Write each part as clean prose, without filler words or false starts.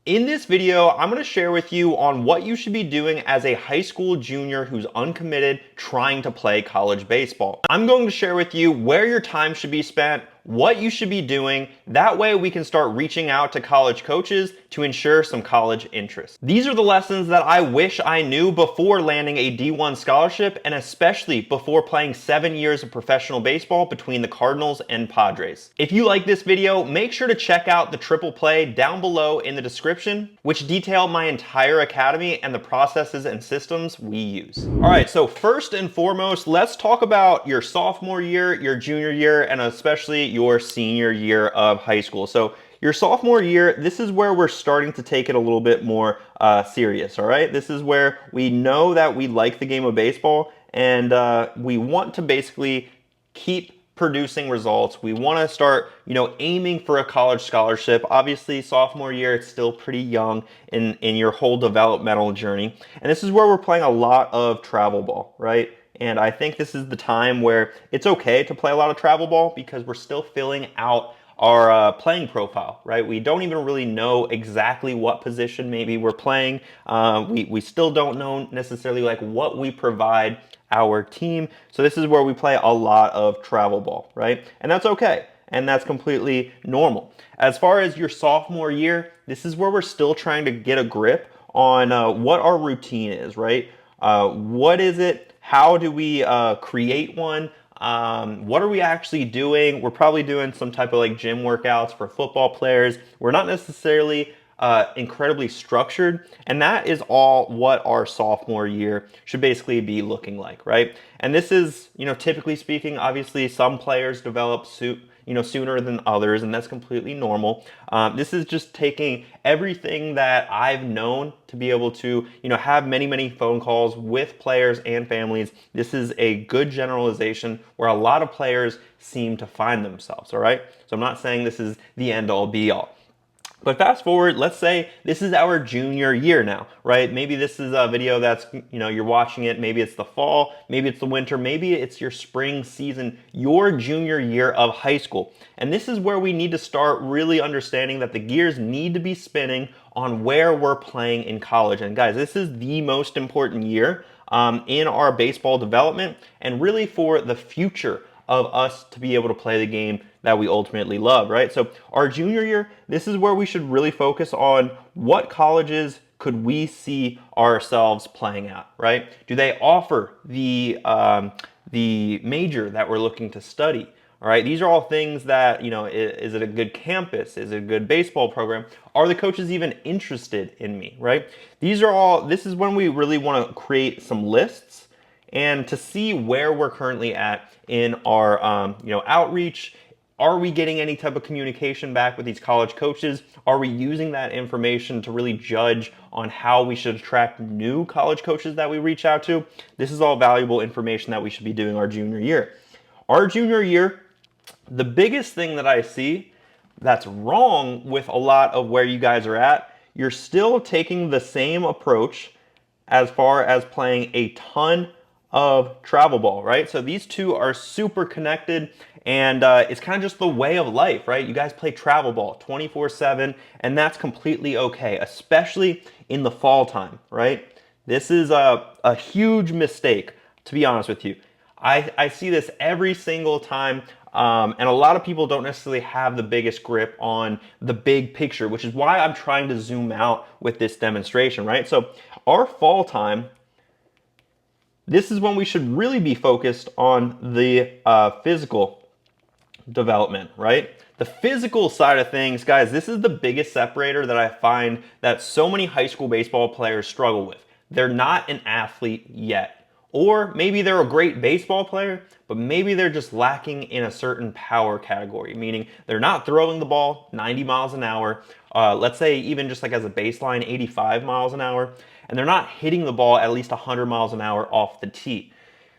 In this video, I'm going to share with you on what you should be doing as a high school junior who's uncommitted trying to play college baseball. I'm going to share with you where your time should be spent, what you should be doing. That way we can start reaching out to college coaches to ensure some college interest. These are the lessons that I wish I knew before landing a D1 scholarship, and especially before playing 7 years of professional baseball between the Cardinals and Padres. If you like this video, make sure to check out the triple play down below in the description, which detail my entire academy and the processes and systems we use. All right, so first and foremost, let's talk about your sophomore year, your junior year, and especially your senior year of high school. So your sophomore year, this is where we're starting to take it a little bit more serious, all right? This is where we know that we like the game of baseball, and we want to basically keep producing results. We want to start, aiming for a college scholarship. Obviously, sophomore year, it's still pretty young in your whole developmental journey. And this is where we're playing a lot of travel ball, right? And I think this is the time where it's okay to play a lot of travel ball because we're still filling out our playing profile, right? We don't even really know exactly what position maybe we're playing. We still don't know necessarily like what we provide our team. So this is where we play a lot of travel ball, right? And that's okay. And that's completely normal. As far as your sophomore year, this is where we're still trying to get a grip on what our routine is, right? What is it? How do we create one? What are we actually doing? We're probably doing some type of like gym workouts for football players. We're not necessarily incredibly structured, and that is all what our sophomore year should basically be looking like, right? And this is, typically speaking, obviously some players develop sooner than others, and that's completely normal. This is just taking everything that I've known to be able to, have many phone calls with players and families. This is a good generalization where a lot of players seem to find themselves, all right? So I'm not saying this is the end all be all. But fast forward, let's say this is our junior year now, right? Maybe this is a video that's, you're watching it, maybe it's the fall, maybe it's the winter, maybe it's your spring season, your junior year of high school. And this is where we need to start really understanding that the gears need to be spinning on where we're playing in college. And guys, this is the most important year in our baseball development and really for the future of us to be able to play the game that we ultimately love, right? So our junior year, this is where we should really focus on what colleges could we see ourselves playing at, right? Do they offer the major that we're looking to study? All right, these are all things that, is it a good campus? Is it a good baseball program? Are the coaches even interested in me, right? This is when we really want to create some lists and to see where we're currently at in our outreach. Are we getting any type of communication back with these college coaches? Are we using that information to really judge on how we should attract new college coaches that we reach out to? This is all valuable information that we should be doing our junior year. Our junior year, the biggest thing that I see that's wrong with a lot of where you guys are at, you're still taking the same approach as far as playing a ton of travel ball, right? So these two are super connected, and it's kind of just the way of life, right? You guys play travel ball 24/7, and that's completely okay, especially in the fall time, right? This is a huge mistake, to be honest with you. I see this every single time, and a lot of people don't necessarily have the biggest grip on the big picture, which is why I'm trying to zoom out with this demonstration, right? So our fall time, this is when we should really be focused on the physical development, right? The physical side of things, guys, this is the biggest separator that I find that so many high school baseball players struggle with. They're not an athlete yet. Or maybe they're a great baseball player, but maybe they're just lacking in a certain power category, meaning they're not throwing the ball 90 miles an hour, let's say even just like as a baseline 85 miles an hour, and they're not hitting the ball at least 100 miles an hour off the tee.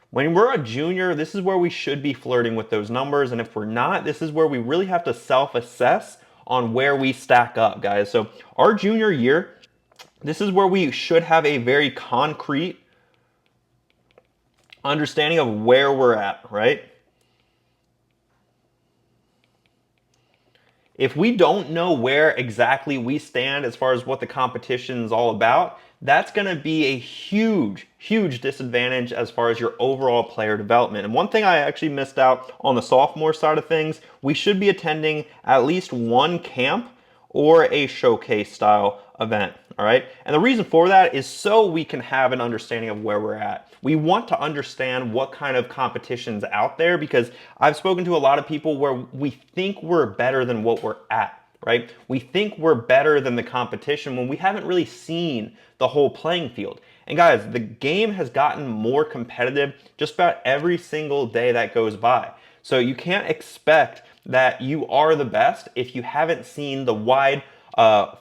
When we're a junior, this is where we should be flirting with those numbers, and if we're not, this is where we really have to self-assess on where we stack up, guys. So our junior year, this is where we should have a very concrete understanding of where we're at, right? If we don't know where exactly we stand as far as what the competition is all about, that's going to be a huge, huge disadvantage as far as your overall player development. And one thing I actually missed out on the sophomore side of things, we should be attending at least one camp or a showcase style event. All right. And the reason for that is so we can have an understanding of where we're at. We want to understand what kind of competition's out there, because I've spoken to a lot of people where we think we're better than what we're at, right? We think we're better than the competition when we haven't really seen the whole playing field. And guys, the game has gotten more competitive just about every single day that goes by. So you can't expect that you are the best if you haven't seen the wide,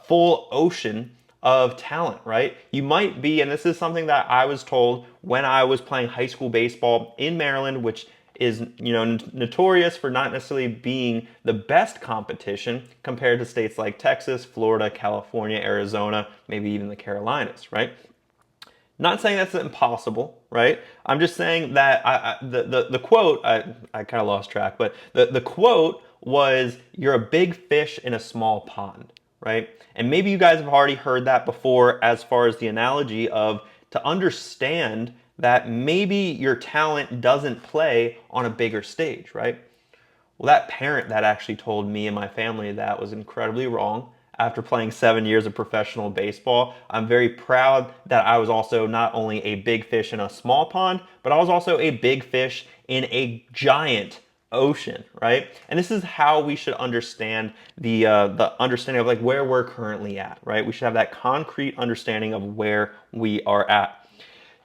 full ocean of talent, right? You might be, and this is something that I was told when I was playing high school baseball in Maryland, which is, notorious for not necessarily being the best competition compared to states like Texas, Florida, California, Arizona, maybe even the Carolinas, right? Not saying that's impossible, right? I'm just saying that the quote, I kind of lost track, but the quote was, "You're a big fish in a small pond," right? And maybe you guys have already heard that before, as far as the analogy of to understand that maybe your talent doesn't play on a bigger stage, right? Well, that parent that actually told me and my family that was incredibly wrong. After playing 7 years of professional baseball, I'm very proud that I was also not only a big fish in a small pond, but I was also a big fish in a giant ocean, right? And this is how we should understand the understanding of like where we're currently at, right? We should have that concrete understanding of where we are at.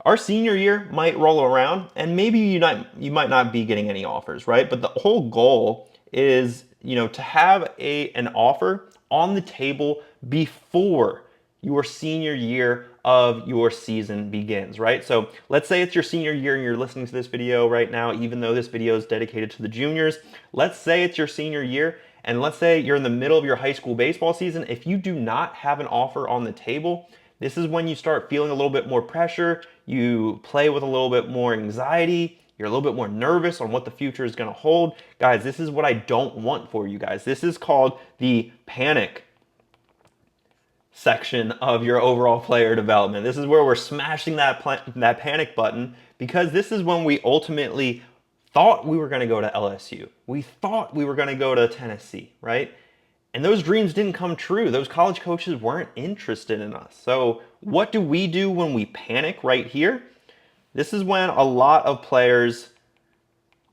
Our senior year might roll around, and maybe you might not be getting any offers, right? But the whole goal is, to have an offer on the table before your senior year of your season begins, right? So let's say it's your senior year and you're listening to this video right now, even though this video is dedicated to the juniors. Let's say it's your senior year, and let's say you're in the middle of your high school baseball season. If you do not have an offer on the table, this is when you start feeling a little bit more pressure. You play with a little bit more anxiety. You're a little bit more nervous on what the future is going to hold. Guys, this is what I don't want for you guys. This is called the panic section of your overall player development. This is where we're smashing that panic button, because this is when we ultimately thought we were going to go to LSU. We thought we were going to go to Tennessee, right? And those dreams didn't come true. Those college coaches weren't interested in us. So what do we do when we panic right here? This is when a lot of players,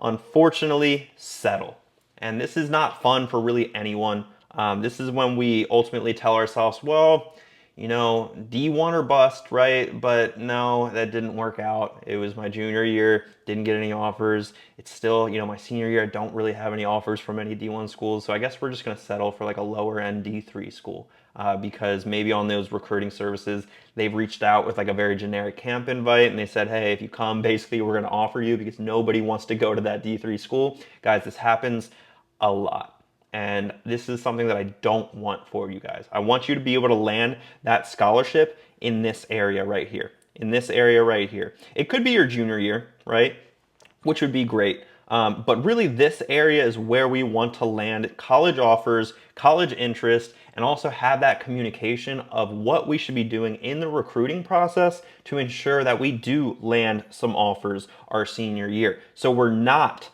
unfortunately, settle. And this is not fun for really anyone. This is when we ultimately tell ourselves, well, D1 or bust, right? But no, that didn't work out. It was my junior year, didn't get any offers. It's still, my senior year, I don't really have any offers from any D1 schools. So I guess we're just going to settle for like a lower end D3 school, because maybe on those recruiting services, they've reached out with like a very generic camp invite, and they said, hey, if you come, basically we're going to offer you, because nobody wants to go to that D3 school. Guys, this happens a lot. And this is something that I don't want for you guys. I want you to be able to land that scholarship in this area right here. In this area right here. It could be your junior year, right? Which would be great. But really, this area is where we want to land college offers, college interest, and also have that communication of what we should be doing in the recruiting process to ensure that we do land some offers our senior year. So we're not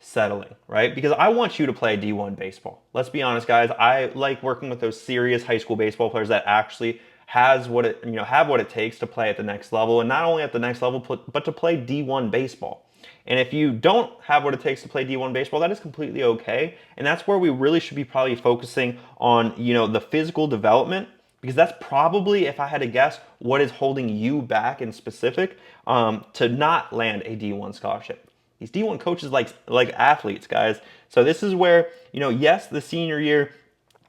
settling, right? Because I want you to play D1 baseball. Let's be honest, guys. I like working with those serious high school baseball players that actually have what it takes to play at the next level, and not only at the next level, but to play D1 baseball. And if you don't have what it takes to play D1 baseball, that is completely okay. And that's where we really should be probably focusing on, the physical development, because that's probably, if I had to guess, what is holding you back in specific to not land a D1 scholarship. These D1 coaches like athletes, guys. So this is where, yes, the senior year,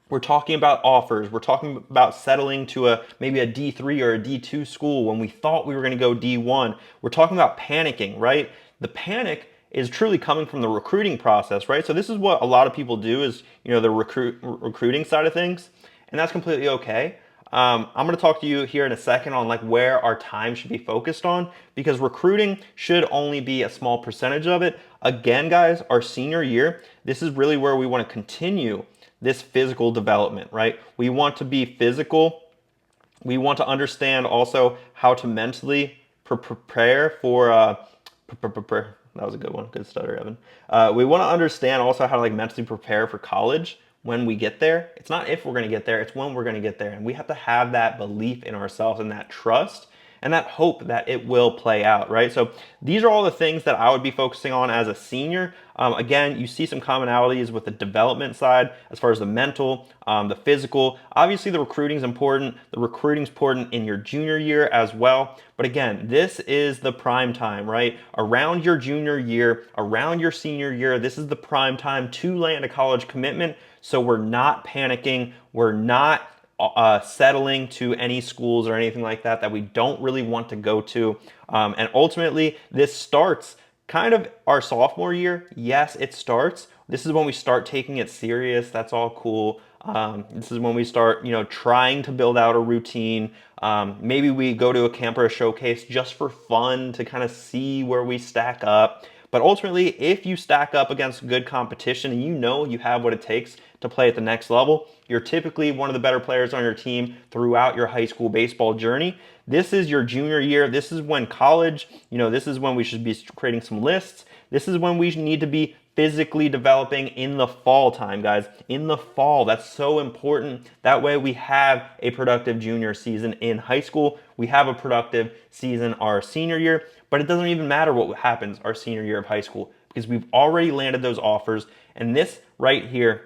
we're talking about offers. We're talking about settling to maybe a D3 or a D2 school when we thought we were going to go D1. We're talking about panicking, right? The panic is truly coming from the recruiting process, right? So this is what a lot of people do is, the recruiting side of things, and that's completely okay. I'm going to talk to you here in a second on like where our time should be focused on, because recruiting should only be a small percentage of it. Again, guys, our senior year, this is really where we want to continue this physical development, right? We want to be physical. We want to understand also how to mentally prepare for that was a good one. Good stutter, Evan. We want to understand also how to like mentally prepare for college when we get there. It's not if we're going to get there, it's when we're going to get there. And we have to have that belief in ourselves and that trust and that hope that it will play out, right? So these are all the things that I would be focusing on as a senior. Again, you see some commonalities with the development side as far as the mental, the physical. Obviously, the recruiting is important. The recruiting is important in your junior year as well. But again, this is the prime time, right? Around your junior year, around your senior year, this is the prime time to land a college commitment. So we're not panicking. We're not settling to any schools or anything like that that we don't really want to go to. And ultimately, this starts kind of our sophomore year. Yes, it starts. This is when we start taking it serious. That's all cool. This is when we start, trying to build out a routine. Maybe we go to a camp or a showcase just for fun to kind of see where we stack up. But ultimately, if you stack up against good competition and you have what it takes to play at the next level, you're typically one of the better players on your team throughout your high school baseball journey. This is your junior year. This is when college, this is when we should be creating some lists. This is when we need to be physically developing in the fall time, guys. In the fall, that's so important. That way we have a productive junior season in high school. We have a productive season our senior year, but it doesn't even matter what happens our senior year of high school because we've already landed those offers. And this right here,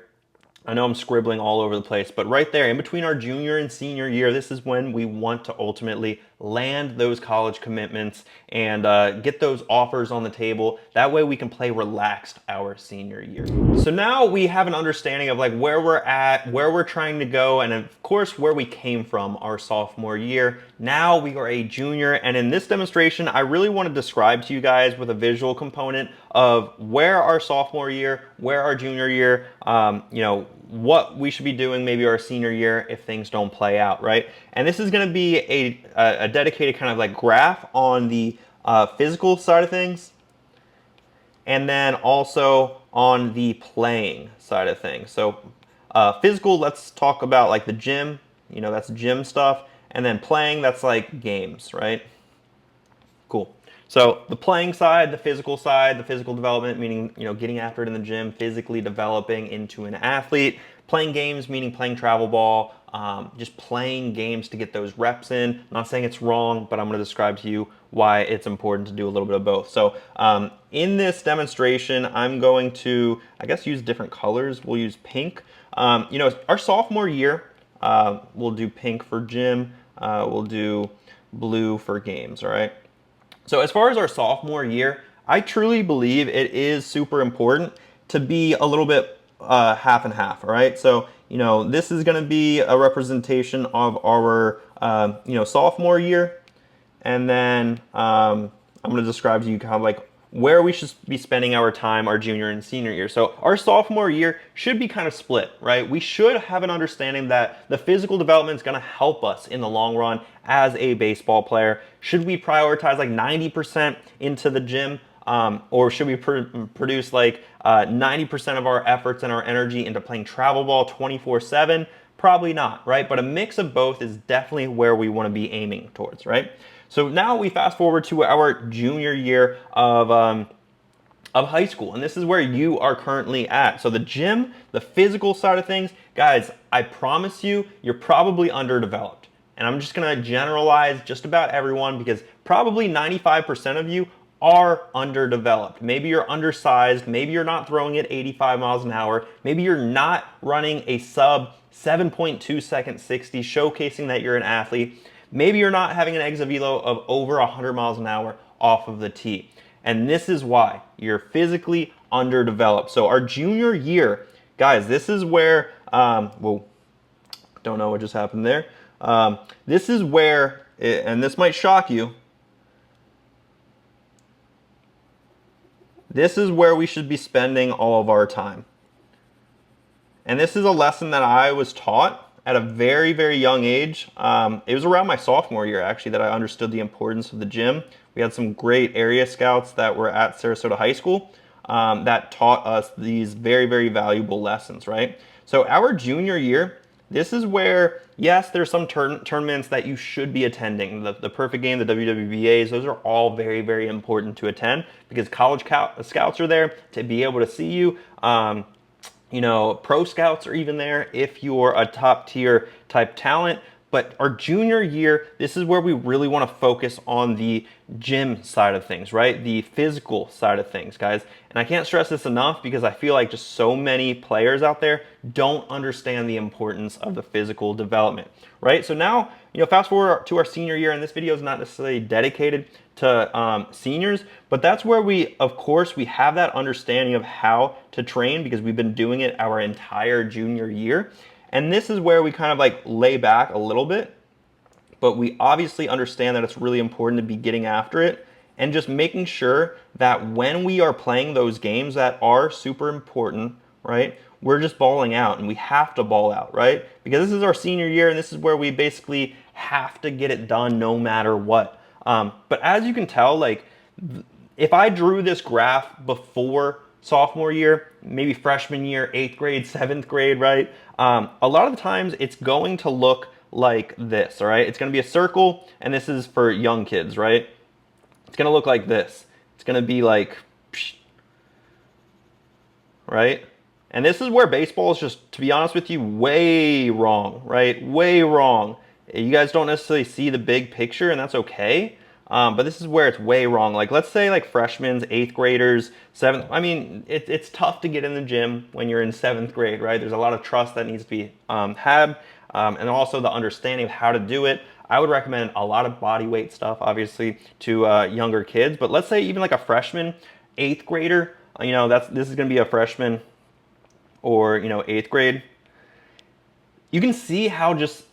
I know I'm scribbling all over the place, but right there in between our junior and senior year, this is when we want to ultimately land those college commitments and get those offers on the table. That way we can play relaxed our senior year. So now we have an understanding of like where we're at, where we're trying to go, and of course where we came from our sophomore year. Now we are a junior, and in this demonstration, I really want to describe to you guys with a visual component of where our sophomore year, where our junior year, what we should be doing maybe our senior year if things don't play out, right? And this is going to be a dedicated kind of like graph on the physical side of things, and then also on the playing side of things. So physical, let's talk about like the gym, that's gym stuff, and then playing, that's like games, right? Cool. So the playing side, the physical development, meaning, getting after it in the gym, physically developing into an athlete. Playing games, meaning playing travel ball, just playing games to get those reps in. I'm not saying it's wrong, but I'm going to describe to you why it's important to do a little bit of both. So in this demonstration, I'm going to, I guess, use different colors. We'll use pink. Our sophomore year, we'll do pink for gym. We'll do blue for games, all right? So as far as our sophomore year, I truly believe it is super important to be a little bit half and half, all right? So, this is going to be a representation of our, sophomore year. And then I'm going to describe to you kind of like where we should be spending our time our junior and senior year. So our sophomore year should be kind of split, right? We should have an understanding that the physical development is going to help us in the long run as a baseball player. Should we prioritize like 90% into the gym? Or should we produce like 90% of our efforts and our energy into playing travel ball 24/7? Probably not, right? But a mix of both is definitely where we want to be aiming towards, right? So now we fast forward to our junior year of high school, and this is where you are currently at. So the gym, the physical side of things, guys, I promise you, you're probably underdeveloped. And I'm just going to generalize just about everyone because probably 95% of you are underdeveloped. Maybe you're undersized. Maybe you're not throwing it 85 miles an hour. Maybe you're not running a sub 7.2 second 60, showcasing that you're an athlete. Maybe you're not having an exit velo of over 100 miles an hour off of the tee. And this is why you're physically underdeveloped. So our junior year, guys, this is where, whoa, don't know what just happened there. This is where, and this might shock you, this is where we should be spending all of our time. And this is a lesson that I was taught at a very, very young age. It was around my sophomore year, actually, that I understood the importance of the gym. We had some great area scouts that were at Sarasota High School that taught us these very, very valuable lessons, right? So our junior year, this is where, yes, there's some tournaments that you should be attending. The Perfect Game, the WWBAs, those are all very, very important to attend because college scouts are there to be able to see you. You know, pro scouts are even there if you're a top tier type talent. But our junior year, this is where we really want to focus on the gym side of things, right? The physical side of things, guys. And I can't stress this enough because I feel like just so many players out there don't understand the importance of the physical development, right? So now, you know, fast forward to our senior year, and this video is not necessarily dedicated to seniors, but that's where we, of course, we have that understanding of how to train because we've been doing it our entire junior year. And this is where we kind of like lay back a little bit, but we obviously understand that it's really important to be getting after it and just making sure that when we are playing those games that are super important, right, we're just balling out, and we have to ball out, right? Because this is our senior year, and this is where we basically have to get it done no matter what. But as you can tell, like, if I drew this graph before sophomore year, maybe freshman year, 8th grade, 7th grade, right? A lot of the times it's going to look like this, all right? It's going to be a circle, and this is for young kids, right? It's going to look like this. It's going to be like, right? And this is where baseball is just, to be honest with you, way wrong, right? Way wrong. You guys don't necessarily see the big picture, and that's okay. But this is where it's way wrong. Like, let's say like freshmen, 8th graders, 7th. I mean, it's tough to get in the gym when you're in 7th grade, right? There's a lot of trust that needs to be had, and also the understanding of how to do it. I would recommend a lot of body weight stuff, obviously, to younger kids. But let's say even like a freshman, 8th grader, you know, this is going to be a freshman or, you know, 8th grade. You can see how just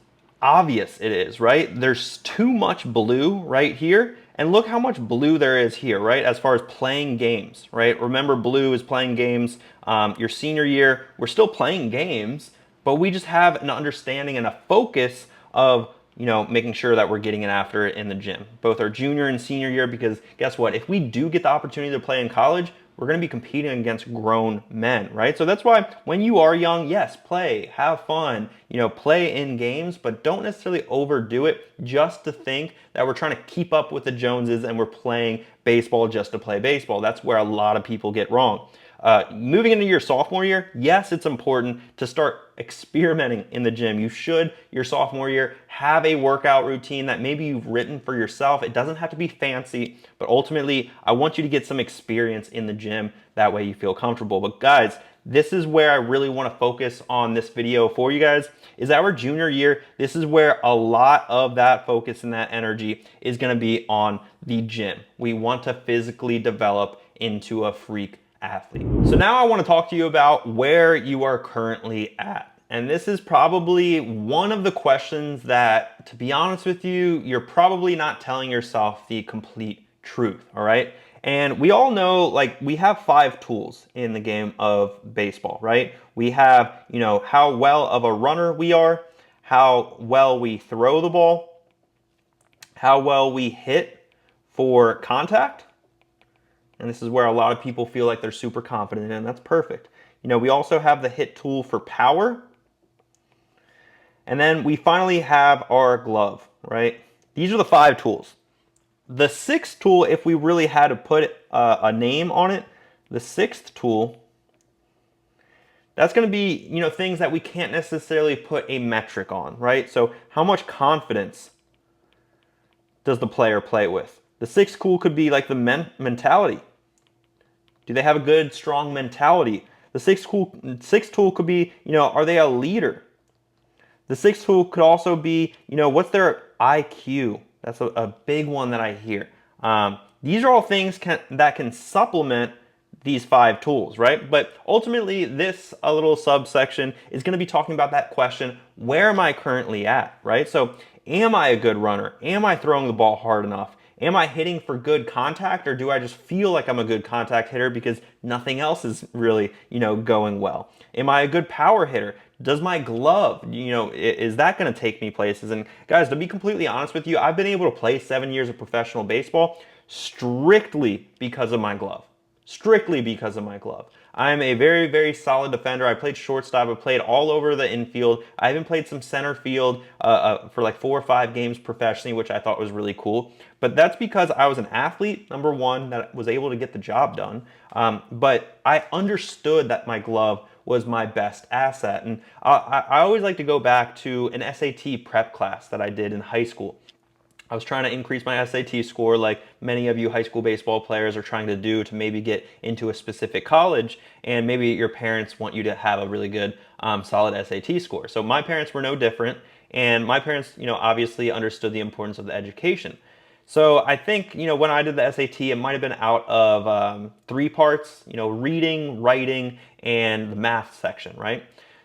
obvious it is, right? There's too much blue right here, and look how much blue there is here, right? As far as playing games, right? Remember, blue is playing games. Your senior year, we're still playing games, but we just have an understanding and a focus of, you know, making sure that we're getting it after it in the gym, both our junior and senior year, because guess what? If we do get the opportunity to play in college, we're going to be competing against grown men, right? So that's why when you are young, yes, play, have fun, you know, play in games, but don't necessarily overdo it just to think that we're trying to keep up with the Joneses and we're playing baseball just to play baseball. That's where a lot of people get wrong. Moving into your sophomore year, yes, it's important to start experimenting in the gym. You should, your sophomore year, have a workout routine that maybe you've written for yourself. It doesn't have to be fancy, but ultimately, I want you to get some experience in the gym. That way you feel comfortable. But guys, this is where I really want to focus on this video for you guys, is our junior year. This is where a lot of that focus and that energy is going to be on the gym. We want to physically develop into a freak athlete. So now I want to talk to you about where you are currently at. And this is probably one of the questions that, to be honest with you, you're probably not telling yourself the complete truth, all right? And we all know, like, we have 5 tools in the game of baseball, right? We have, you know, how well of a runner we are, how well we throw the ball, how well we hit for contact. And this is where a lot of people feel like they're super confident in, and that's perfect. You know, we also have the hit tool for power. And then we finally have our glove, right? These are the 5 tools. The 6th tool, if we really had to put a name on it, the 6th tool, that's going to be, you know, things that we can't necessarily put a metric on, right? So how much confidence does the player play with? The 6th tool could be like the mentality. Do they have a good, strong mentality? The 6th tool could be, you know, are they a leader? The 6th tool could also be, you know, what's their IQ? That's a big one that I hear. These are all things that can supplement these 5 tools, right? But ultimately, this a little subsection is going to be talking about that question, where am I currently at, right? So am I a good runner? Am I throwing the ball hard enough? Am I hitting for good contact, or do I just feel like I'm a good contact hitter because nothing else is really, you know, going well? Am I a good power hitter? Does my glove, is that going to take me places? And guys, to be completely honest with you, I've been able to play 7 years of professional baseball strictly because of my glove. Strictly because of my glove. I'm a very, very solid defender. I played shortstop. I played all over the infield. I even played some center field for like 4 or 5 games professionally, which I thought was really cool. But that's because I was an athlete, number one, that was able to get the job done. But I understood that my glove was my best asset. And I always like to go back to an SAT prep class that I did in high school. I was trying to increase my SAT score like many of you high school baseball players are trying to do to maybe get into a specific college, and maybe your parents want you to have a really good, solid SAT score. So my parents were no different, and my parents, obviously understood the importance of the education. So I think, when I did the SAT, it might have been out of 3 parts, reading, writing, and the math section, right?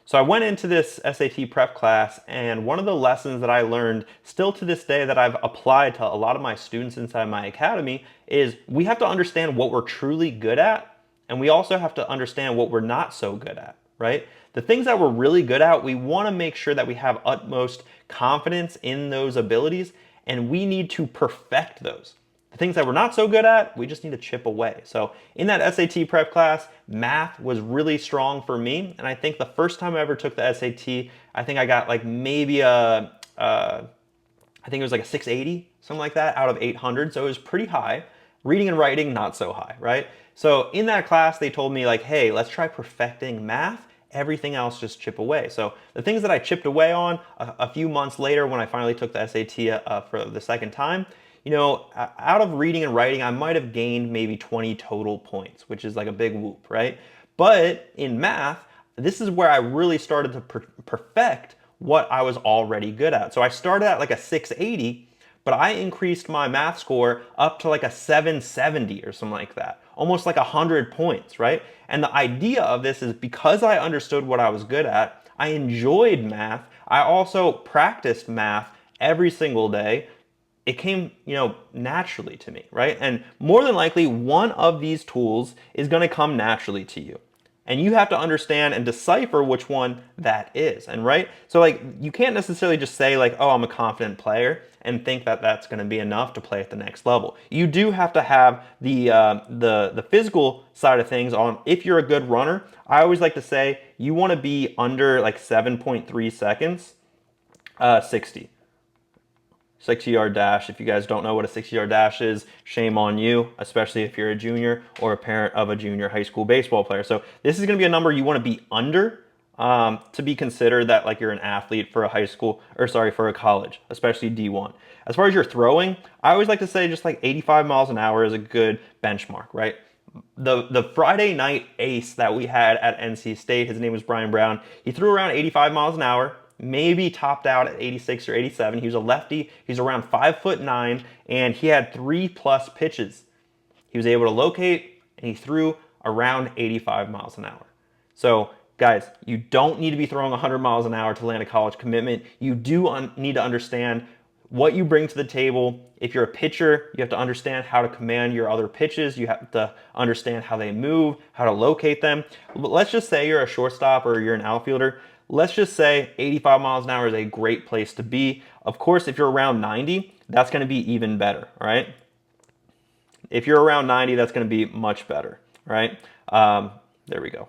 So I went into this SAT prep class, and one of the lessons that I learned still to this day that I've applied to a lot of my students inside my academy is we have to understand what we're truly good at, and we also have to understand what we're not so good at, right? The things that we're really good at, we want to make sure that we have utmost confidence in those abilities, and we need to perfect those. The things that we're not so good at, we just need to chip away. So in that SAT prep class, math was really strong for me. And I think the first time I ever took the SAT, I think I got like maybe I think it was like a 680, something like that, out of 800. So it was pretty high. Reading and writing, not so high, right? So in that class, they told me like, hey, let's try perfecting math. Everything else just chip away. So the things that I chipped away on a few months later when I finally took the SAT for the second time, out of reading and writing, I might have gained maybe 20 total points, which is like a big whoop, right? But in math, this is where I really started to perfect what I was already good at. So I started at like a 680, but I increased my math score up to like a 770 or something like that, almost like 100 points, right? And the idea of this is because I understood what I was good at, I enjoyed math. I also practiced math every single day. It came, naturally to me, right? And more than likely, one of these tools is going to come naturally to you. And you have to understand and decipher which one that is. And right? So like you can't necessarily just say like, oh, I'm a confident player and think that that's going to be enough to play at the next level. You do have to have the physical side of things on. If you're a good runner, I always like to say you want to be under like 7.3 seconds, 60. 60-yard dash. If you guys don't know what a 60-yard dash is, shame on you, especially if you're a junior or a parent of a junior high school baseball player. So this is going to be a number you want to be under to be considered that like you're an athlete for a high school, or sorry, for a college, especially D1. As far as your throwing, I always like to say just like 85 miles an hour is a good benchmark, right? The Friday night ace that we had at NC State, his name was Brian Brown. He threw around 85 miles an hour. Maybe topped out at 86 or 87. He was a lefty. He's around 5'9", and he had 3+ pitches. He was able to locate, and he threw around 85 miles an hour. So, guys, you don't need to be throwing 100 miles an hour to land a college commitment. You do need to understand what you bring to the table. If you're a pitcher, you have to understand how to command your other pitches. You have to understand how they move, how to locate them. But let's just say you're a shortstop or you're an outfielder. Let's just say 85 miles an hour is a great place to be. Of course, if you're around 90, that's going to be even better, right? If you're around 90, that's going to be much better, right? There we go.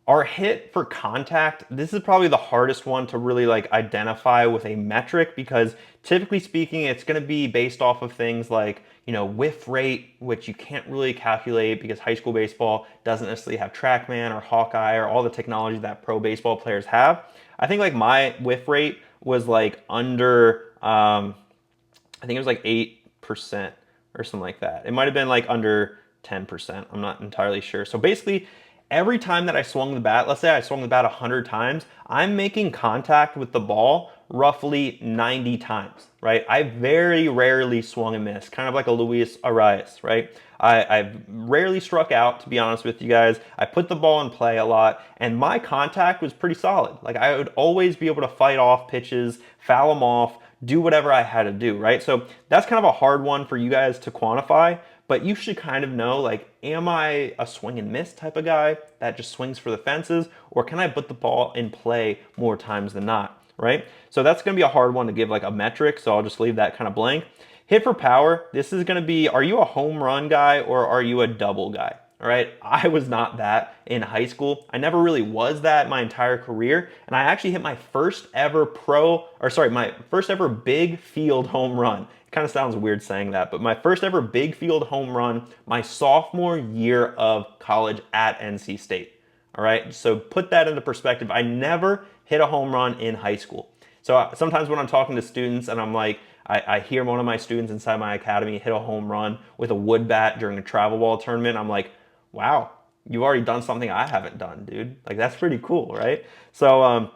Our hit for contact, this is probably the hardest one to really like identify with a metric because typically speaking, it's going to be based off of things like, whiff rate, which you can't really calculate because high school baseball doesn't necessarily have TrackMan or Hawkeye or all the technology that pro baseball players have. I think like my whiff rate was like under, I think it was like 8% or something like that. It might have been like under 10%. I'm not entirely sure. So basically, every time that I swung the bat, let's say I swung the bat 100 times, I'm making contact with the ball roughly 90 times, right? I very rarely swung and missed, kind of like a Luis Arias, right? I've rarely struck out, to be honest with you guys. I put the ball in play a lot, and my contact was pretty solid. Like I would always be able to fight off pitches, foul them off, do whatever I had to do, right? So that's kind of a hard one for you guys to quantify. but you should kind of know, like, am I a swing and miss type of guy that just swings for the fences, or can I put the ball in play more times than not, right? So that's going to be a hard one to give like a metric, so I'll just leave that kind of blank. Hit for power, this is going to be, are you a home run guy or are you a double guy? All right, I was not that in high school. I never really was that my entire career, and I actually hit my first ever my first ever big field home run. It kind of sounds weird saying that, but my first ever big field home run my sophomore year of college at NC State. All right, so put that into perspective. I never hit a home run in high school. So sometimes when I'm talking to students and I'm like, I hear one of my students inside my academy hit a home run with a wood bat during a travel ball tournament, I'm like, wow, you've already done something I haven't done, dude. Like, that's pretty cool, right? So,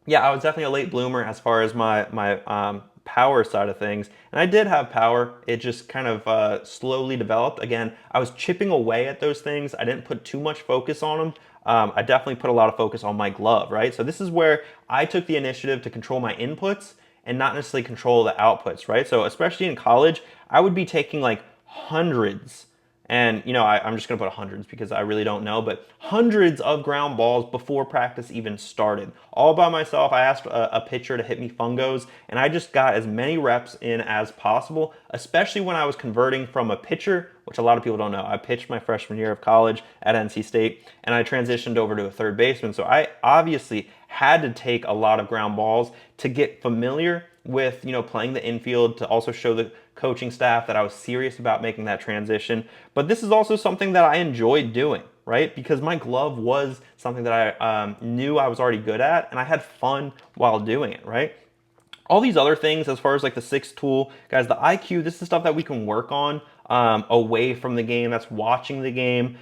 yeah, I was definitely a late bloomer as far as my power side of things, and I did have power. It just kind of slowly developed. Again, I was chipping away at those things. I didn't put too much focus on them. I definitely put a lot of focus on my glove, right? So this is where I took the initiative to control my inputs and not necessarily control the outputs, right? So especially in college, I would be taking like hundreds, and I'm just gonna put hundreds because I really don't know, but hundreds of ground balls before practice even started. All by myself. I asked a pitcher to hit me fungos, and I just got as many reps in as possible, especially when I was converting from a pitcher, which a lot of people don't know. I pitched my freshman year of college at NC State, and I transitioned over to a third baseman. So I obviously had to take a lot of ground balls to get familiar with playing the infield, to also show the coaching staff that I was serious about making that transition. But this is also something that I enjoyed doing, right? Because my glove was something that I knew I was already good at, and I had fun while doing it, right? All these other things, as far as like the sixth tool, guys, the IQ, this is stuff that we can work on away from the game. That's watching the game,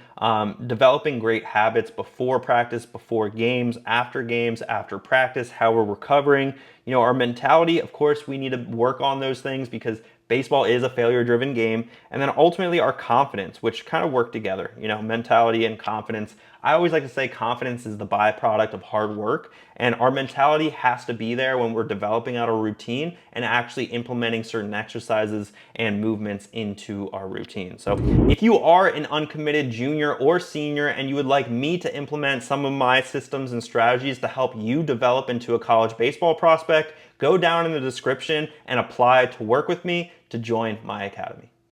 developing great habits before practice, before games, after practice, how we're recovering. Our mentality, of course, we need to work on those things because baseball is a failure-driven game. And then ultimately our confidence, which kind of work together, mentality and confidence. I always like to say confidence is the byproduct of hard work, and our mentality has to be there when we're developing out a routine and actually implementing certain exercises and movements into our routine. So if you are an uncommitted junior or senior and you would like me to implement some of my systems and strategies to help you develop into a college baseball prospect, go down in the description and apply to work with me to join my academy.